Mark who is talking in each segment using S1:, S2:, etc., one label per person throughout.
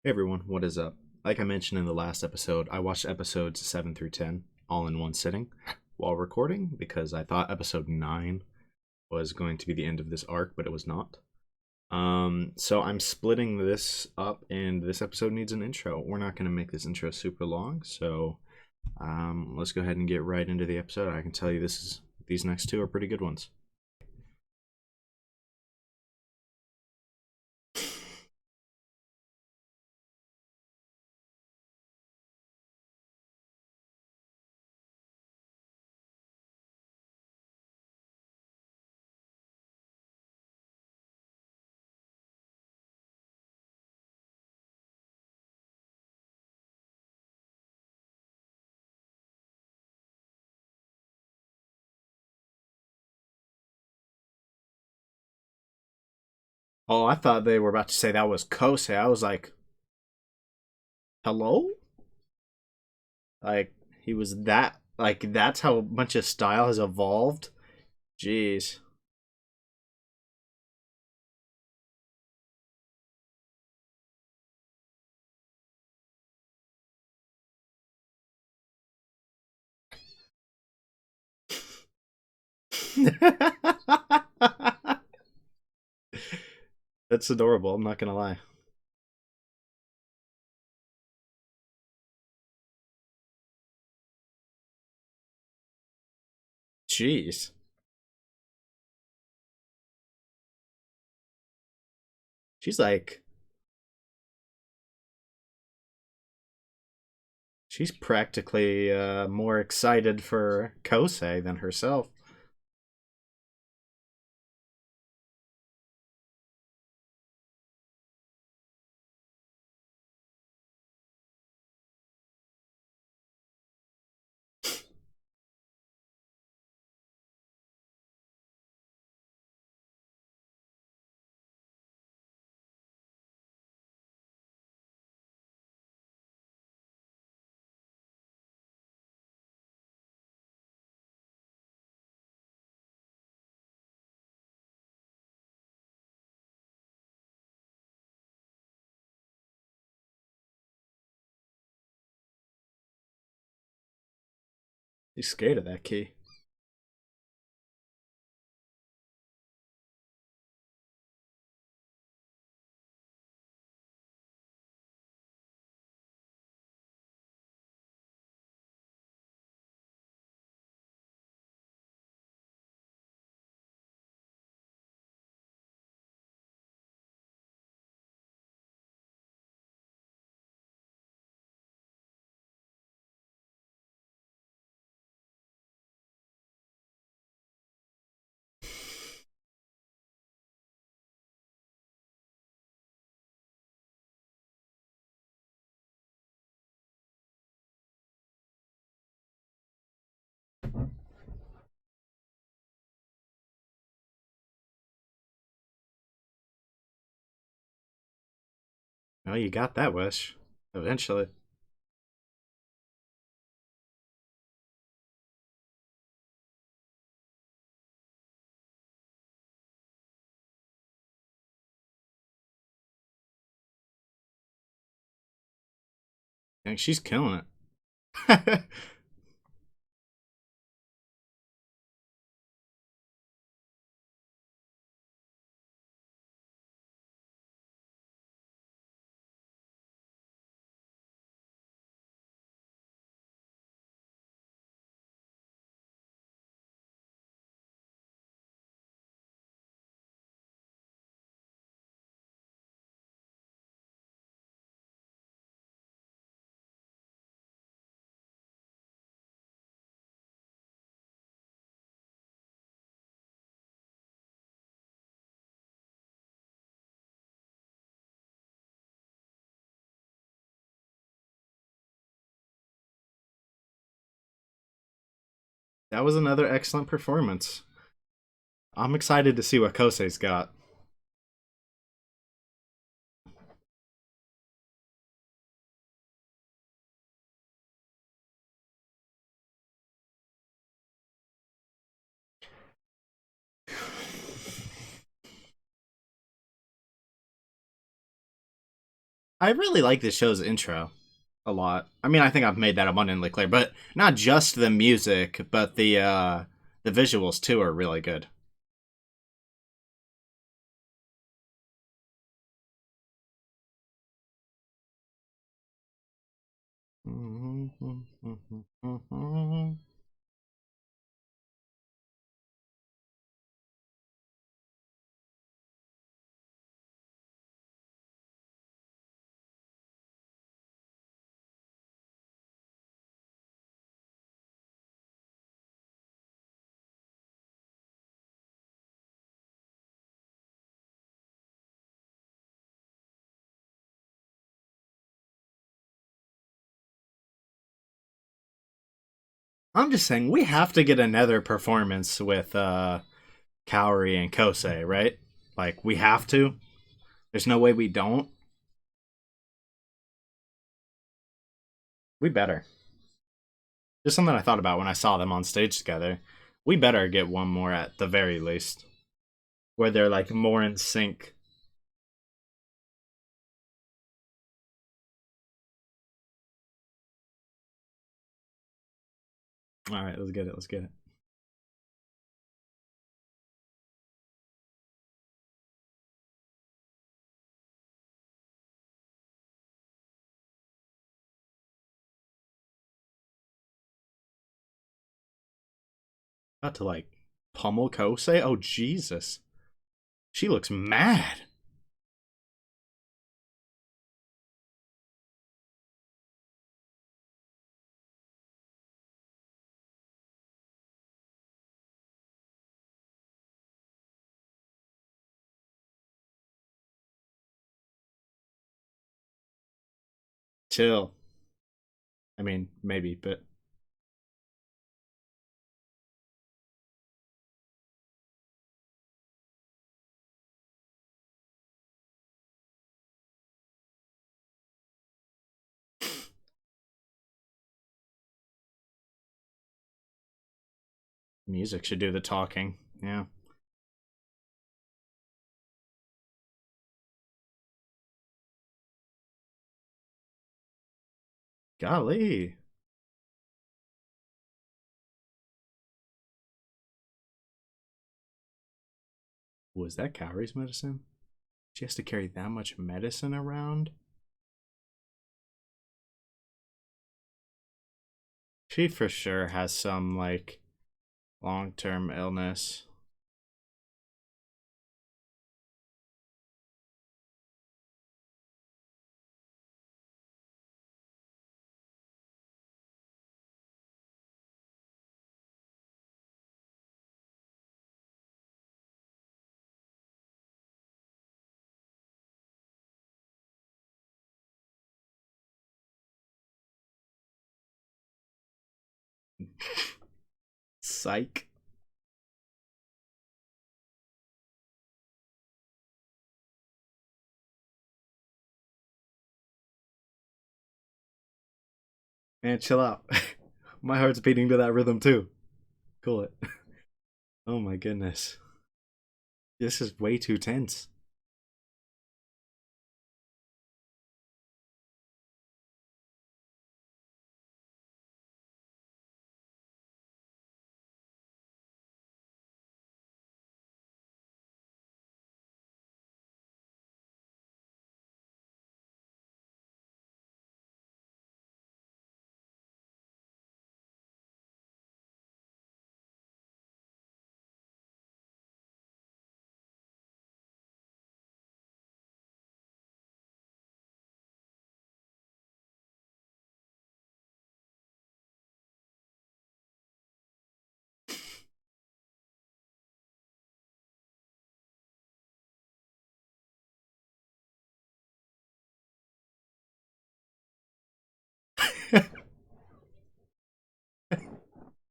S1: Hey everyone, what is up? Like I mentioned in the last episode, I watched episodes 7 through 10 all in one sitting while recording because I thought episode 9 was going to be the end of this arc, but it was not. So I'm splitting this up, and this episode needs an intro. We're not going to make this intro super long, so let's go ahead and get right into the episode. I can tell you these next two are pretty good ones. Oh, I thought they were about to say that was Kosei. I was like, hello? Like he was that like that's how much his style has evolved. Jeez. That's adorable, I'm not gonna lie. Jeez. She's like she's practically more excited for Kosei than herself. She's scared of that key. Oh, you got that wish. Eventually. Dang, she's killing it. That was another excellent performance. I'm excited to see what Kosei's got. I really like this show's intro a lot. I mean, I think I've made that abundantly clear, but not just the music, but the visuals too are really good. I'm just saying we have to get another performance with Kaori and Kosei, right? Like we have to. There's no way we don't. We better. Just something I thought about when I saw them on stage together. We better get one more at the very least, where they're like more in sync. All right, let's get it. Let's get it. About to like pummel Kosei. Oh Jesus, she looks mad. Chill. I mean, maybe, but music should do the talking. Yeah. Golly. Was that Kaori's medicine? She has to carry that much medicine around? She for sure has some like long term illness. Psych. Man, chill out. My heart's beating to that rhythm too. Cool it. Oh my goodness. This is way too tense.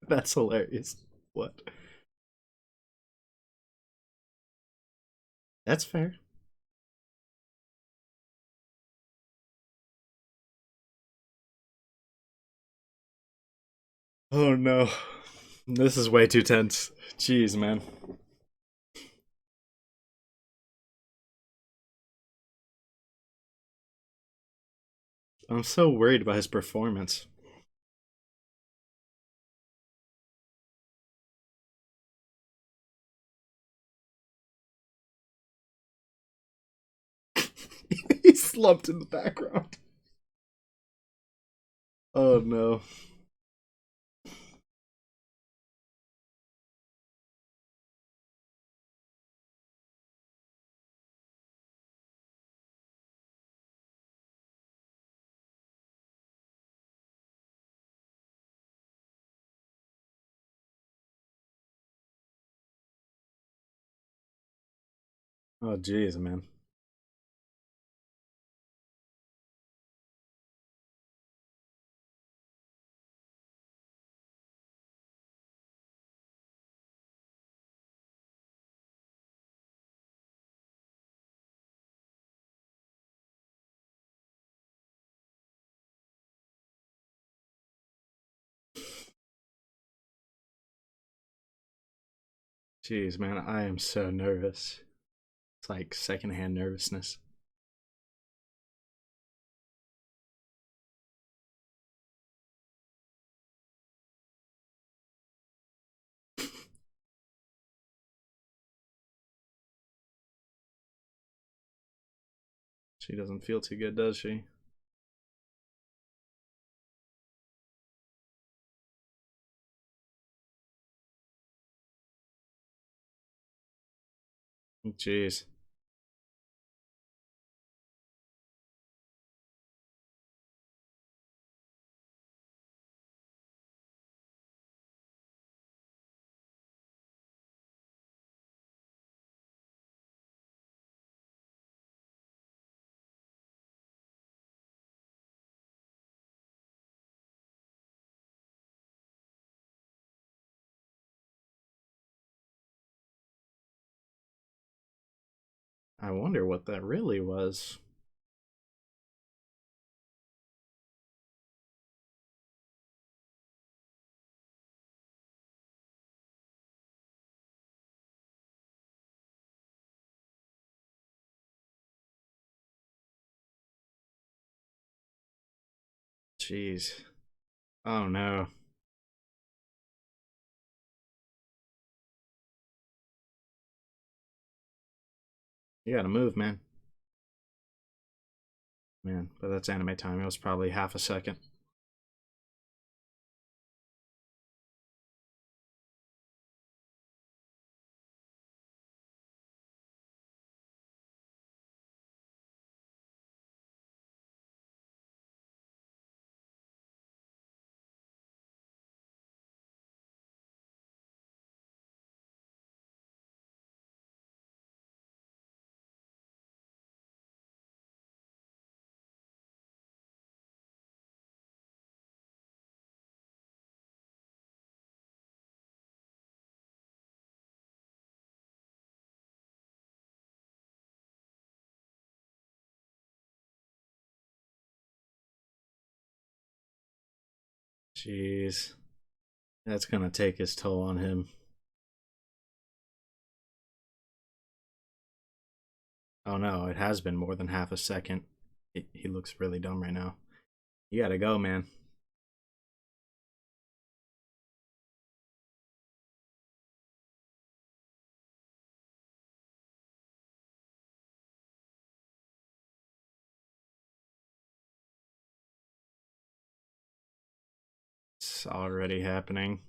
S1: That's hilarious. What? That's fair. Oh no. This is way too tense. Jeez, man. I'm so worried about his performance. He's slumped in the background. Oh no. Oh jeez, man. Jeez, man, I am so nervous. It's like secondhand nervousness. She doesn't feel too good, does she? Jeez. I wonder what that really was. Jeez. Oh no. You gotta move, man. Man, but that's anime time. It was probably half a second. Jeez. That's gonna take his toll on him. Oh no, it has been more than half a second. He looks really dumb right now. You gotta go, man. It's already happening.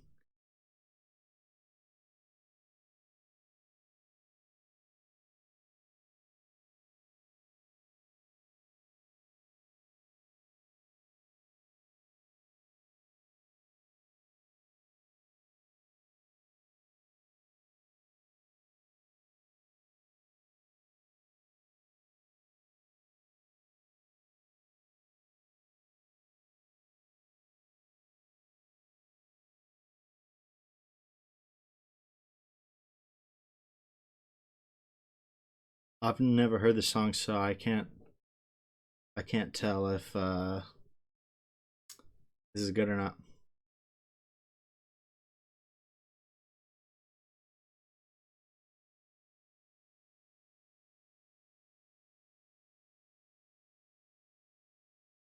S1: I've never heard the song, so I can't tell if this is good or not.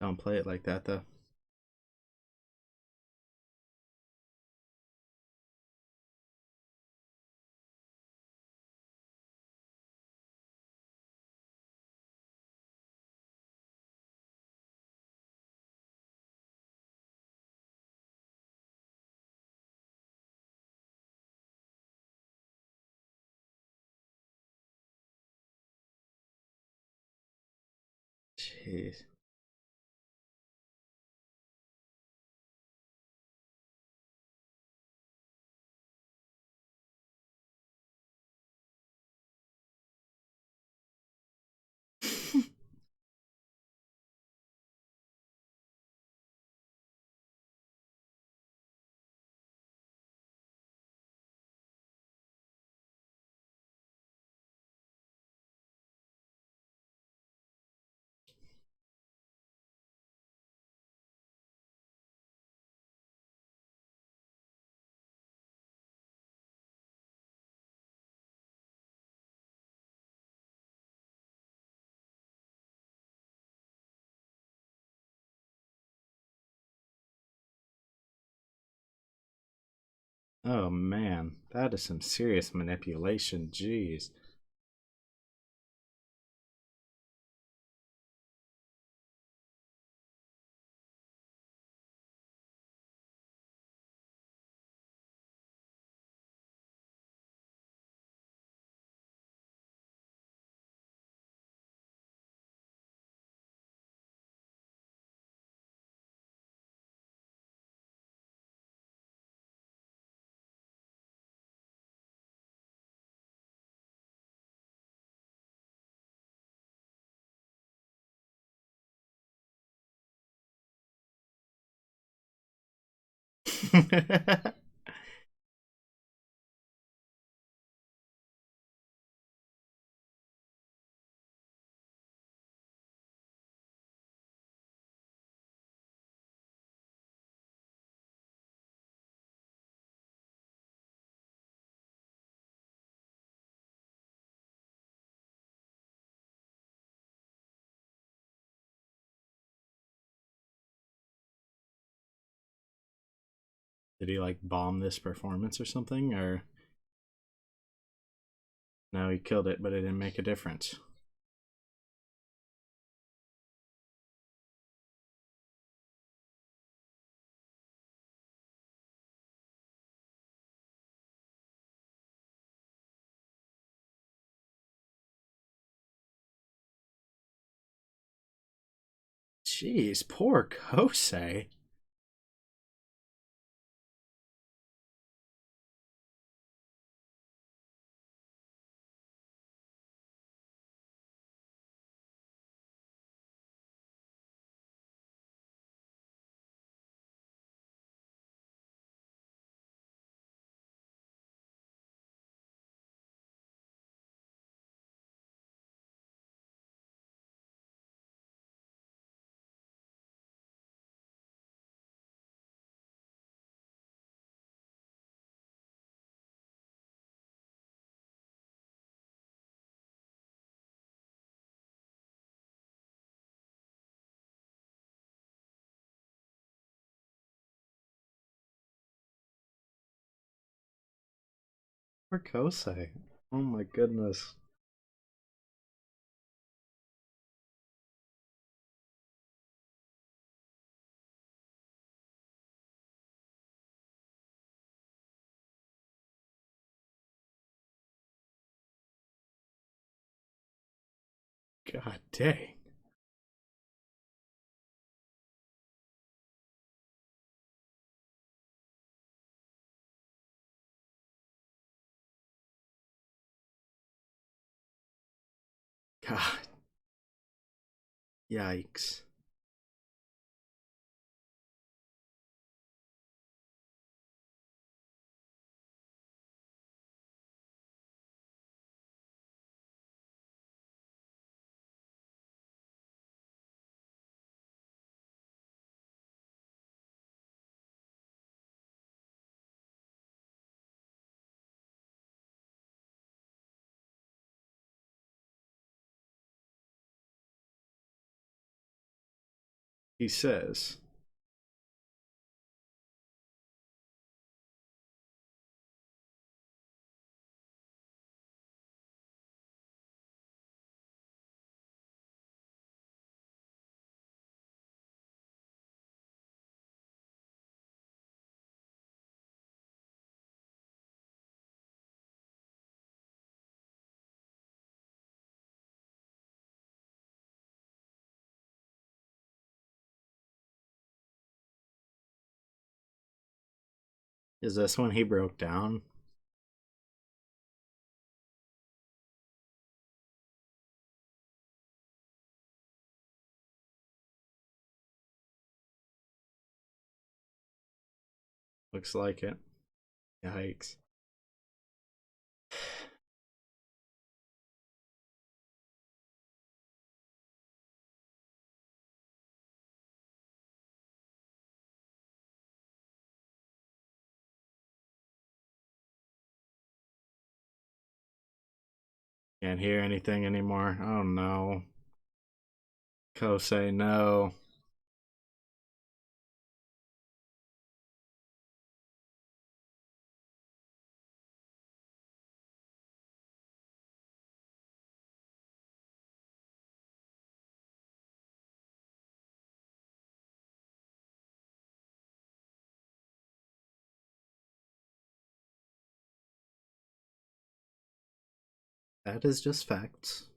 S1: Don't play it like that, though. Jeez. Oh man, that is some serious manipulation. Jeez. Did he like bomb this performance or something? Or no, he killed it, but it didn't make a difference. Jeez, poor Kosei. Poor Kosei. Oh my goodness. God dang. God. Yikes. He says, is this when he broke down? Looks like it. Yikes. Can't hear anything anymore. Oh no. Kosei, no. That is just facts.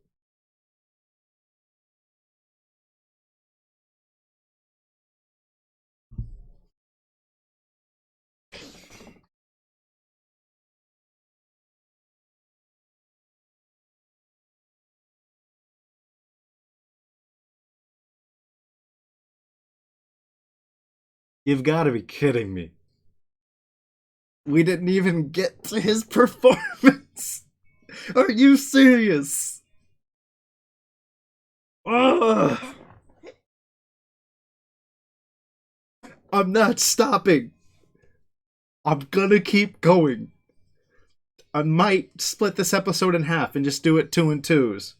S1: You've got to be kidding me. We didn't even get to his performance. Are you serious? Ugh. I'm not stopping. I'm gonna keep going. I might split this episode in half and just do it 2 and 2s.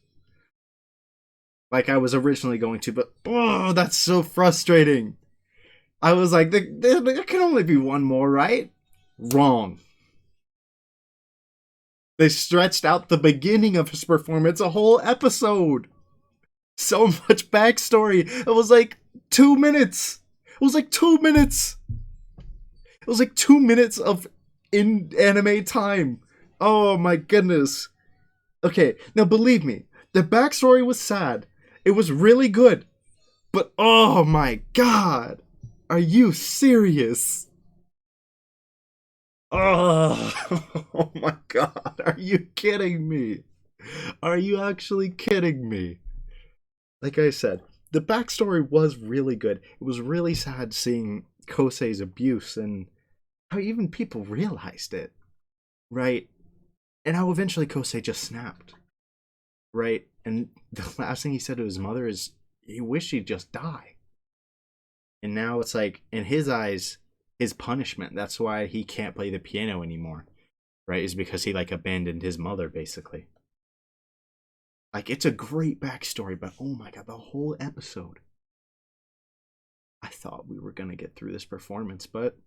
S1: Like I was originally going to, but oh, that's so frustrating. I was like, there can only be one more, right? Wrong. They stretched out the beginning of his performance a whole episode. So much backstory. It was like 2 minutes. It was like 2 minutes. It was like 2 minutes of in anime time. Oh my goodness. Okay, now believe me, the backstory was sad. It was really good. But oh my god. Are you serious? Oh, oh my god. Are you kidding me? Are you actually kidding me? Like I said, the backstory was really good. It was really sad seeing Kosei's abuse and how even people realized it, right? And how eventually Kosei just snapped, right? And the last thing he said to his mother is he wished he'd just die. And now it's like, in his eyes, his punishment, that's why he can't play the piano anymore, right? Is because he like abandoned his mother, basically. Like, it's a great backstory, but oh my god, the whole episode. I thought we were going to get through this performance, but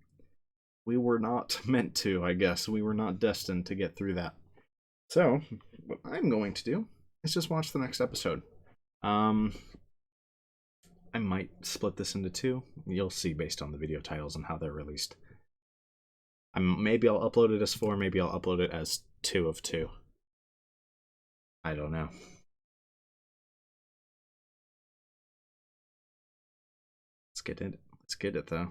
S1: we were not meant to, I guess. We were not destined to get through that. So, what I'm going to do is just watch the next episode. I might split this into 2. You'll see based on the video titles and how they're released. Maybe I'll upload it as 4, maybe I'll upload it as 2 of 2. I don't know. Let's get it. Let's get it though.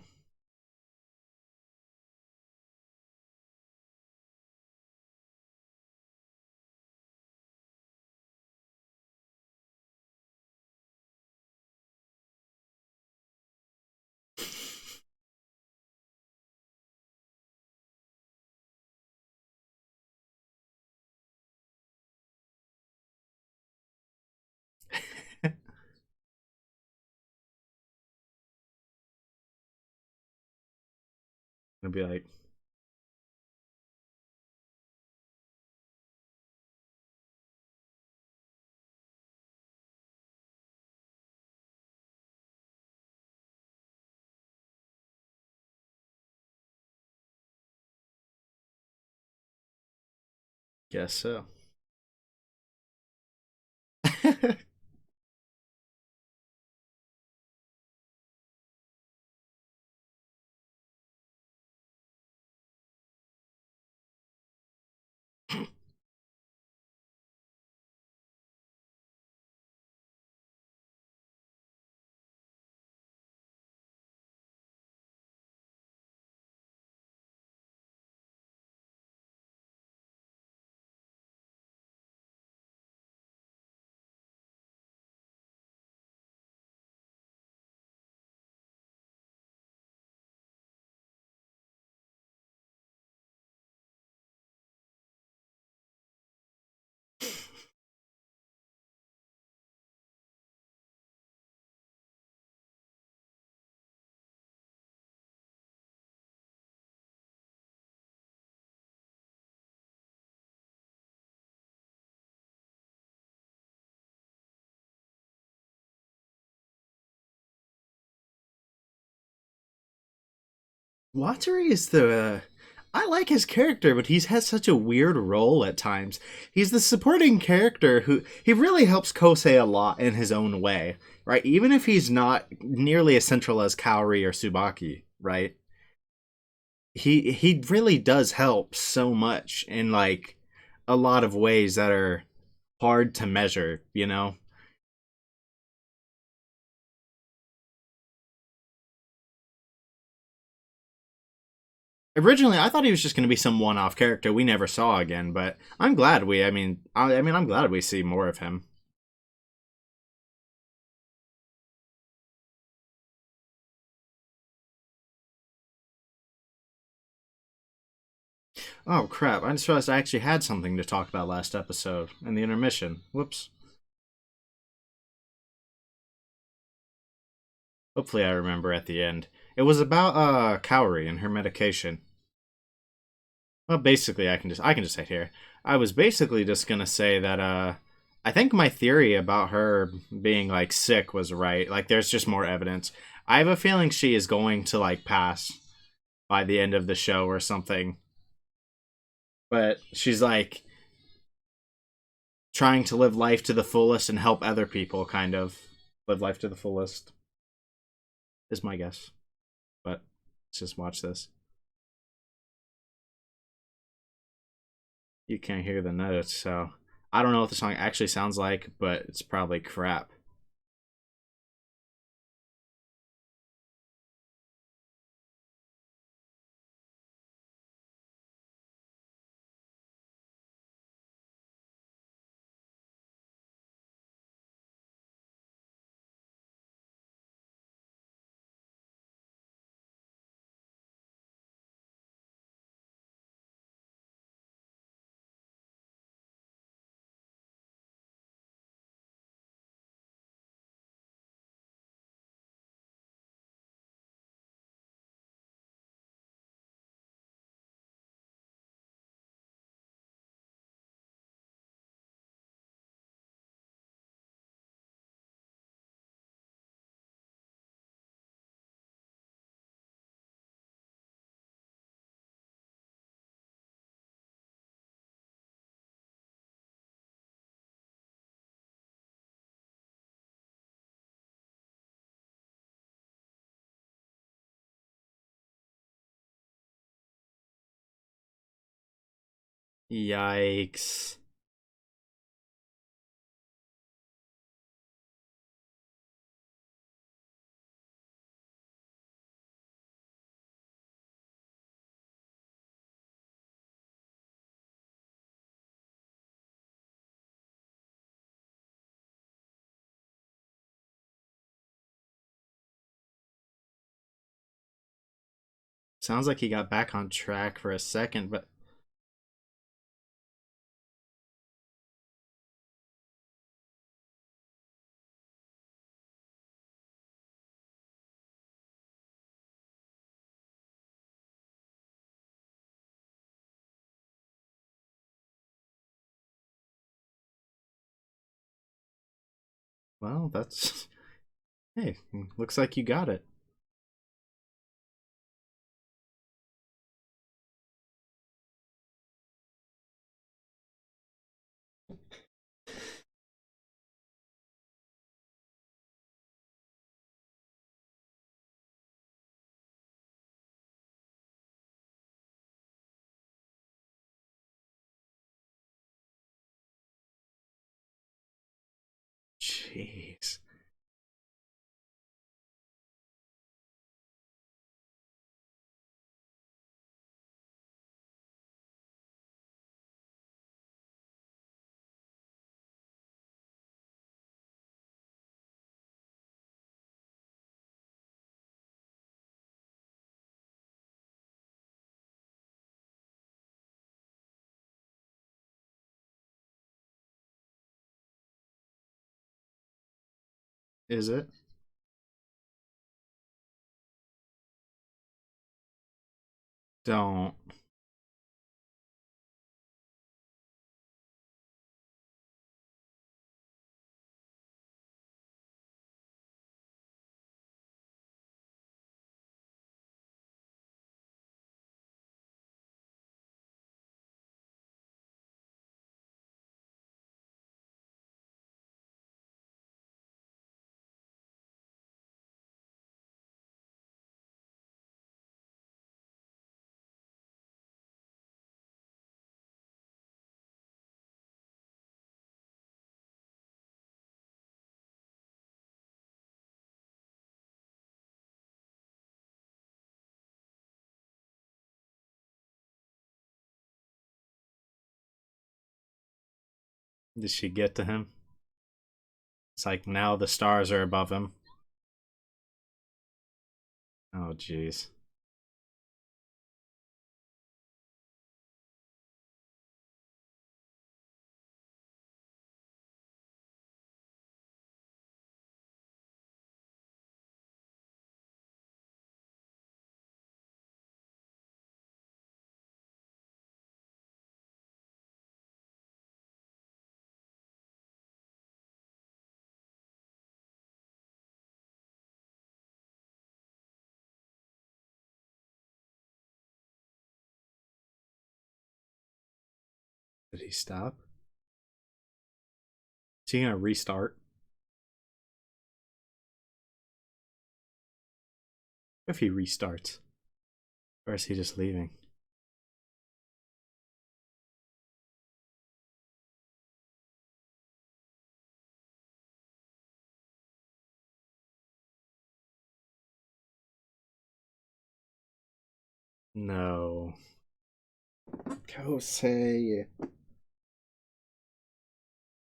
S1: I'll be like, Guess so. Watari is the. I like his character, but he's has such a weird role at times. He's the supporting character who he really helps Kosei a lot in his own way, right? Even if he's not nearly as central as Kaori or Subaki, right? He really does help so much in like a lot of ways that are hard to measure, you know? Originally, I thought he was just going to be some one-off character we never saw again, but I'm glad we. I mean, I'm glad we see more of him. Oh crap! I just realized I actually had something to talk about last episode in the intermission. Whoops. Hopefully, I remember at the end. It was about Kaori and her medication. Well, basically, I can just say here. I was basically just gonna say that I think my theory about her being like sick was right. Like, there's just more evidence. I have a feeling she is going to like pass by the end of the show or something. But she's like trying to live life to the fullest and help other people kind of live life to the fullest is my guess. But let's just watch this. You can't hear the notes, so I don't know what the song actually sounds like, but it's probably crap. Yikes. Sounds like he got back on track for a second, but well, that's hey, looks like you got it. Is it? Don't. Did she get to him? It's like now the stars are above him. Oh, jeez. Did he stop? Is he gonna restart? If he restarts, or is he just leaving? No. Kosei.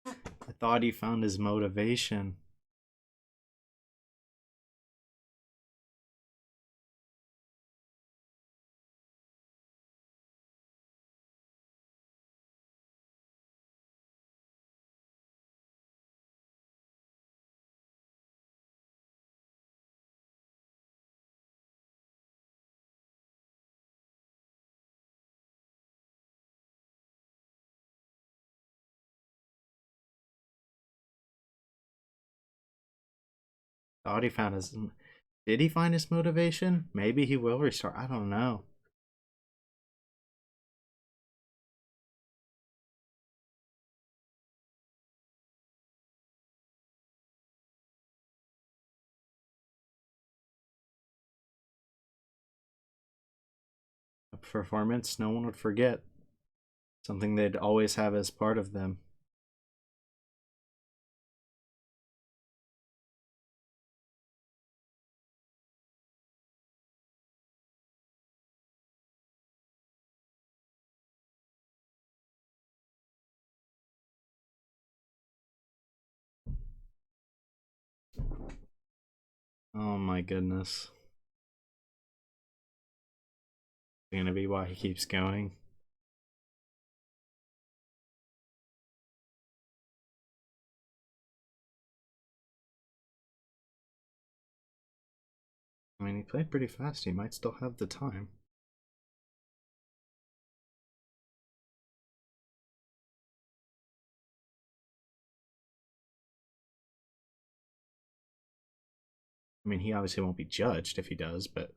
S1: I thought he found his motivation. Thought he found his. Did he find his motivation? Maybe he will restart. I don't know. A performance no one would forget. Something they'd always have as part of them. Oh my goodness. It's gonna be why he keeps going. I mean, he played pretty fast. He might still have the time. I mean, he obviously won't be judged if he does, but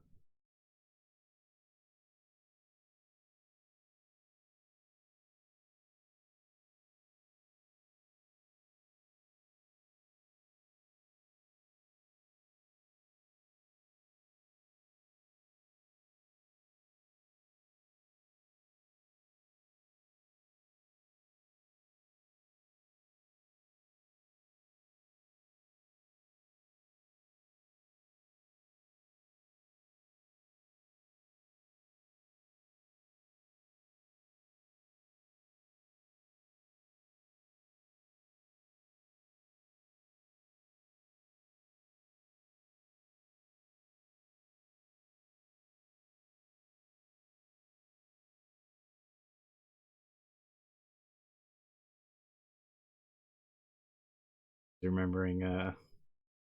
S1: remembering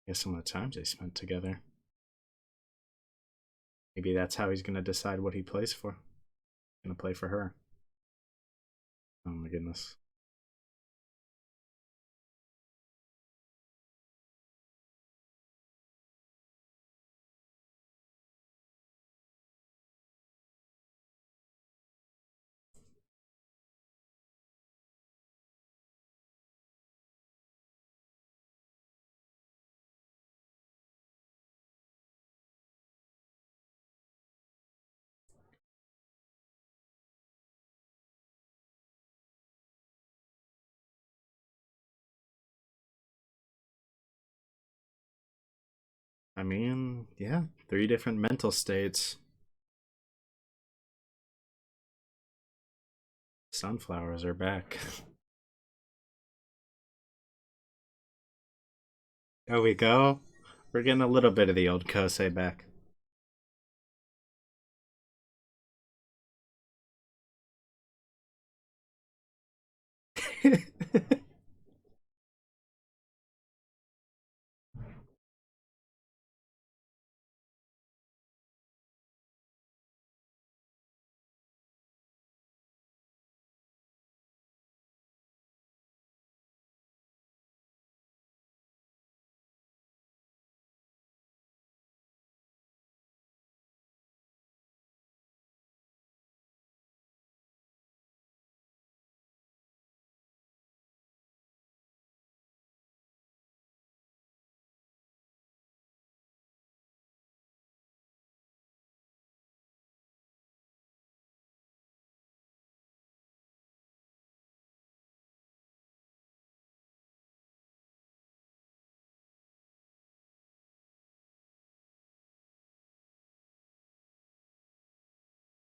S1: guess some of the times they spent together. Maybe that's how he's gonna decide what he plays for. Gonna play for her. Oh my goodness. I mean, yeah, 3 different mental states. Sunflowers are back. There we go. We're getting a little bit of the old Kosei back.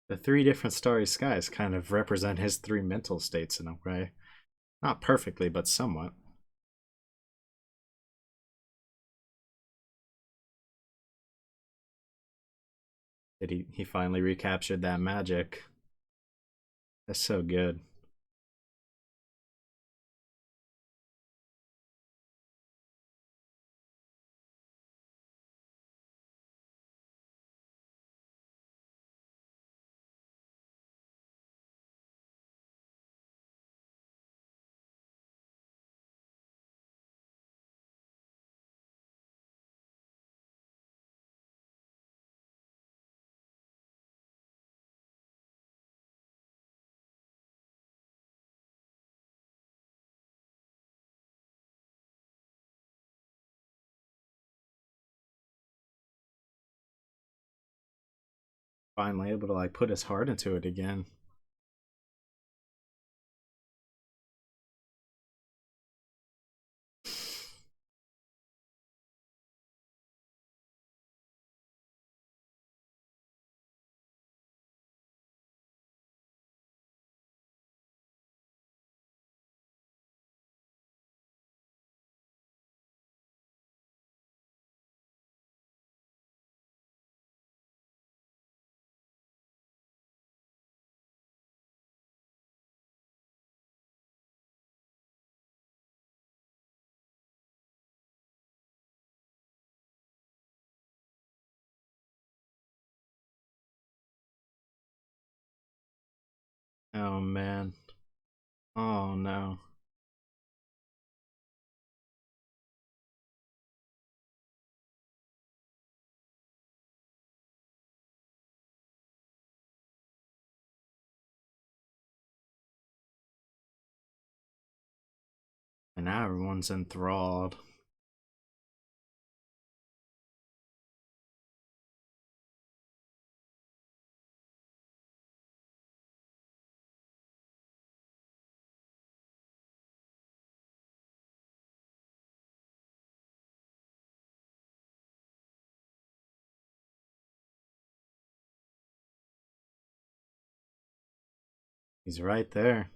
S1: The 3 different starry skies kind of represent his 3 mental states in a way. Not perfectly, but somewhat. Did he finally recaptured that magic. That's so good. Finally able to like put his heart into it again. Oh man. Oh no. And now everyone's enthralled. He's right there.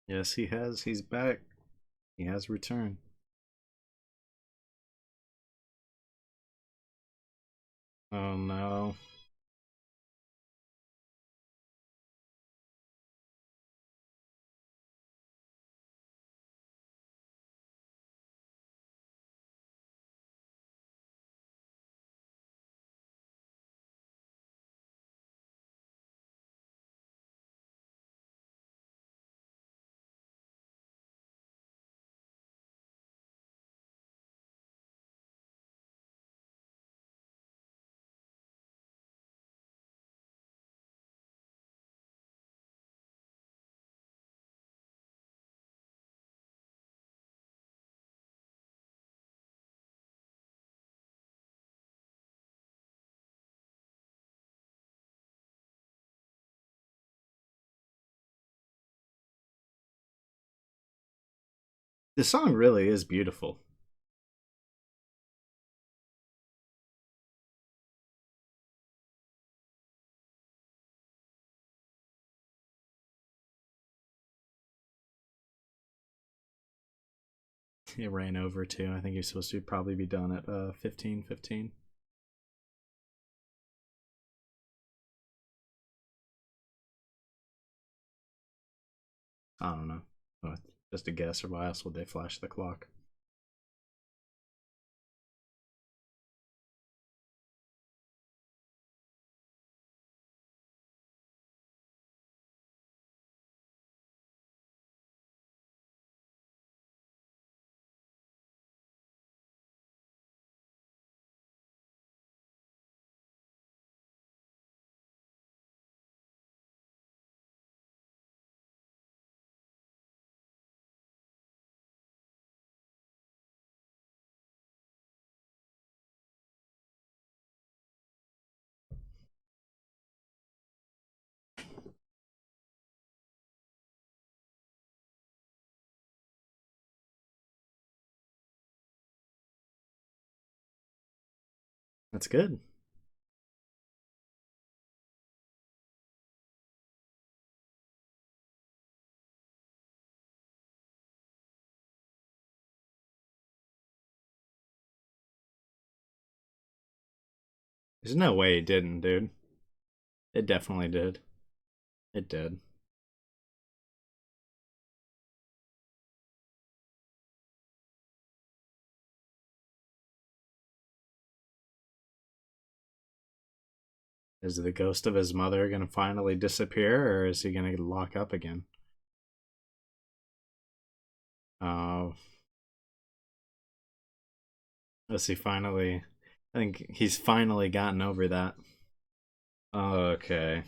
S1: Yes, he has. He's back. He has returned. Oh no. The song really is beautiful. It ran over too. I think you're supposed to probably be done at 15:15. I don't know. Just a guess, or why else would they flash the clock? That's good. There's no way it didn't, dude. It definitely did. It did. Is the ghost of his mother gonna finally disappear, or is he gonna lock up again? Oh, is he finally? I think he's finally gotten over that. Okay.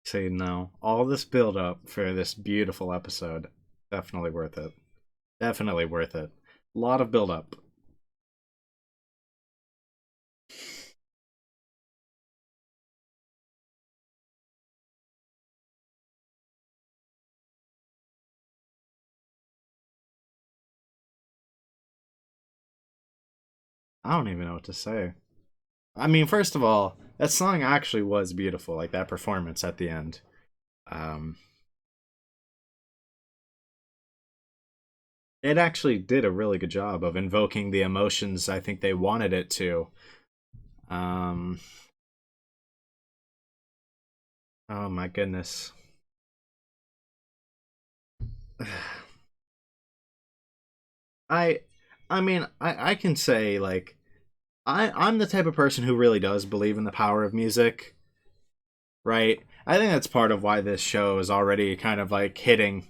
S1: So no, all this build up for this beautiful episode, definitely worth it. Definitely worth it. A lot of build up. I don't even know what to say. I mean, first of all, that song actually was beautiful, like that performance at the end. Um, it actually did a really good job of invoking the emotions I think they wanted it to. Um, oh my goodness. I I mean, I can say like I'm the type of person who really does believe in the power of music, right? I think that's part of why this show is already kind of like hitting,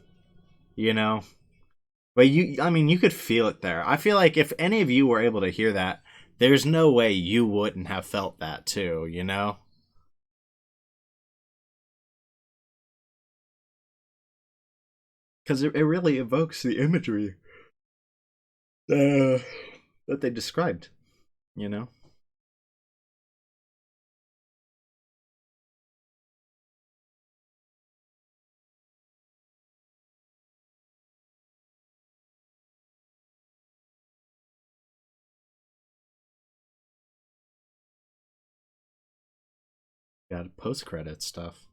S1: you know. But I mean, you could feel it there. I feel like if any of you were able to hear that, there's no way you wouldn't have felt that too, you know? Because it really evokes the imagery uh, that they described, you know? Got post credit stuff.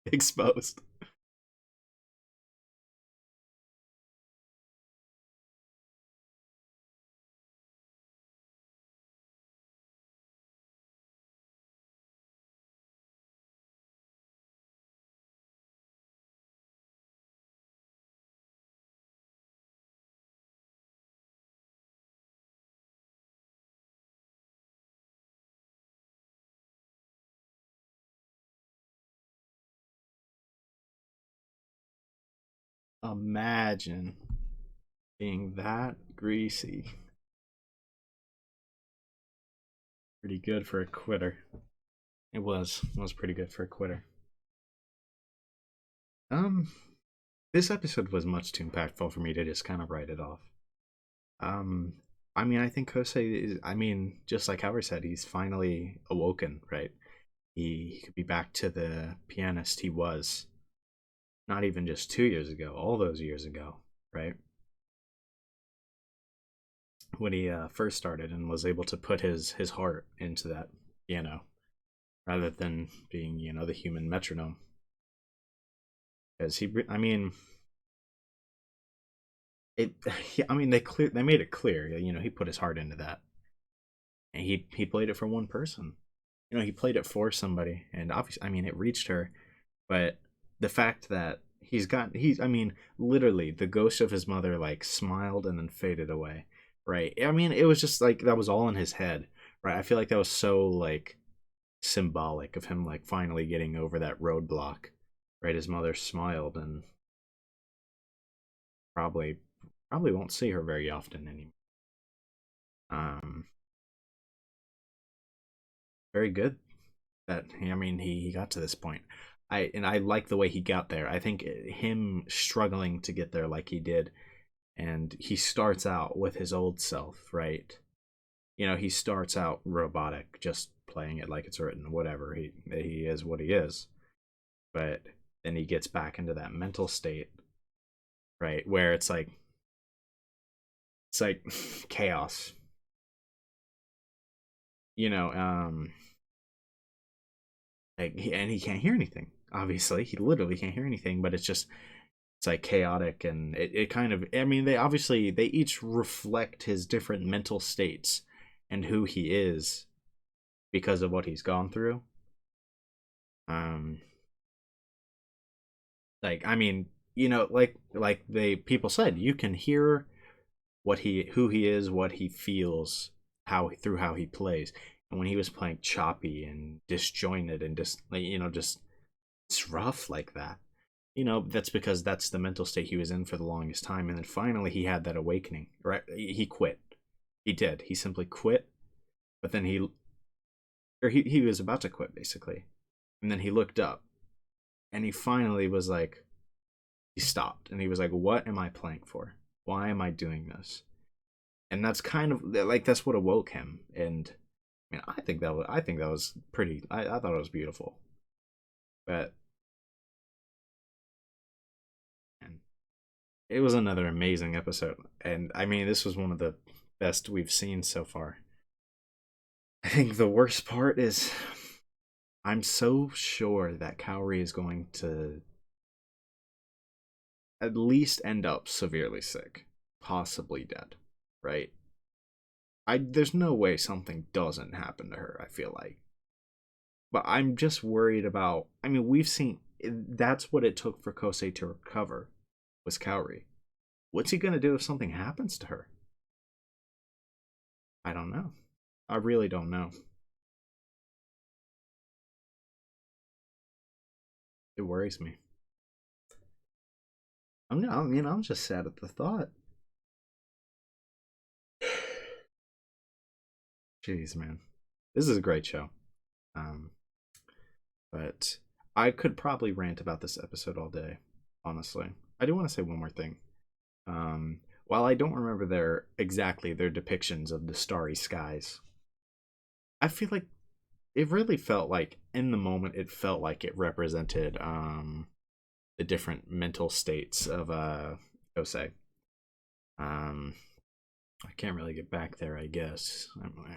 S1: Exposed. Imagine being that greasy. Pretty good for a quitter. It was pretty good for a quitter. Um, this episode was much too impactful for me to just kind of write it off. Um, I mean, I think Kosei is. I mean, just like Howard said, he's finally awoken. Right? He could be back to the pianist he was. Not even just 2 years ago, all those years ago. Right? When he first started and was able to put his heart into that piano rather than being the human metronome. Because I mean, it. I mean, they made it clear. He put his heart into that, and he played it for one person. He played it for somebody, and obviously, I mean, it reached her. But the fact that I mean, literally, the ghost of his mother like smiled and then faded away. Right? I mean, it was just like that was all in his head. Right? I feel like that was so like symbolic of him like finally getting over that roadblock. Right? His mother smiled and probably probably won't see her very often anymore. Um, very good that I mean he got to this point. I like the way he got there. I think him struggling to get there like he did, and he starts out with his old self, right? He starts out robotic, just playing it like it's written, whatever. He is what he is, but then he gets back into that mental state, right, where it's like chaos, you know. And he can't hear anything. Obviously, he literally can't hear anything. But it's like chaotic, and it kind of. I mean, they each reflect his different mental states and who he is because of what he's gone through. Um, like I mean, like they people said, you can hear who he is, what he feels, how he plays. And when he was playing choppy and disjointed and just like just it's rough like that. That's because that's the mental state he was in for the longest time. And then finally he had that awakening, right? He quit. He did. He simply quit. But then he was about to quit basically. And then he looked up and he finally was like, he stopped and he was like, what am I playing for? Why am I doing this? And that's kind of like, that's what awoke him. And I mean, I think that was pretty, I thought it was beautiful. But man, it was another amazing episode. And I mean, this was one of the best we've seen so far. I think the worst part is I'm so sure that Kaori is going to at least end up severely sick, possibly dead, right? There's no way something doesn't happen to her, I feel like. But I'm just worried about I mean, we've seen that's what it took for Kosei to recover was Kaori. What's he gonna do if something happens to her? I don't know. I really don't know. It worries me. I'm just sad at the thought. Jeez, man, this is a great show. Um, but I could probably rant about this episode all day. Honestly, I do want to say one more thing. While I don't remember their depictions of the starry skies, I feel like it really felt like in the moment it felt like it represented the different mental states of Kosei. Um, I can't really get back there, I guess.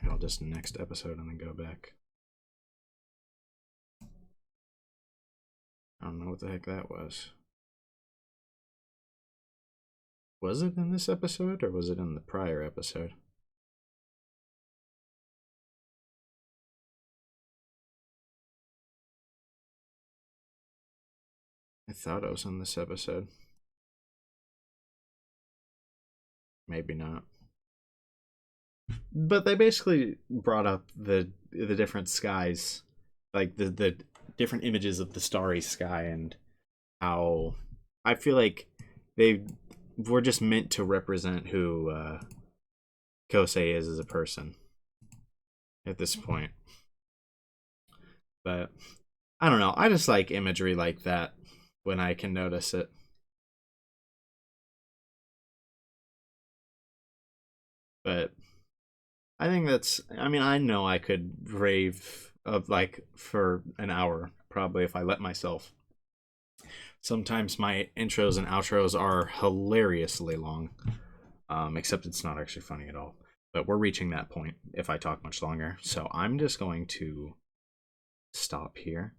S1: I'll just next episode and then go back. I don't know what the heck that was. Was it in this episode, or was it in the prior episode? I thought it was in this episode. Maybe not. But they basically brought up the different skies, like the different images of the starry sky, and how I feel like they were just meant to represent who Kosei is as a person at this point. But I don't know. I just like imagery like that when I can notice it. But I think that's. I mean, I know I could rave of like for an hour probably if I let myself. Sometimes my intros and outros are hilariously long, except it's not actually funny at all. But we're reaching that point if I talk much longer. So I'm just going to stop here.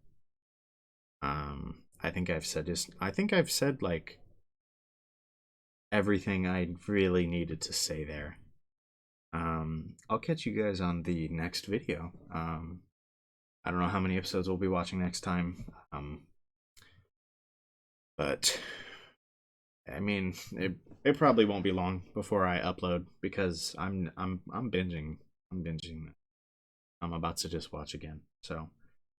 S1: I think I've said just. I think I've said like everything I really needed to say there. I'll catch you guys on the next video. I don't know how many episodes we'll be watching next time. But I mean, it probably won't be long before I upload because I'm binging. I'm binging. I'm about to just watch again. So,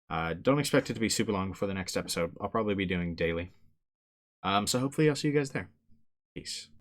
S1: don't expect it to be super long before the next episode. I'll probably be doing daily. So hopefully I'll see you guys there. Peace.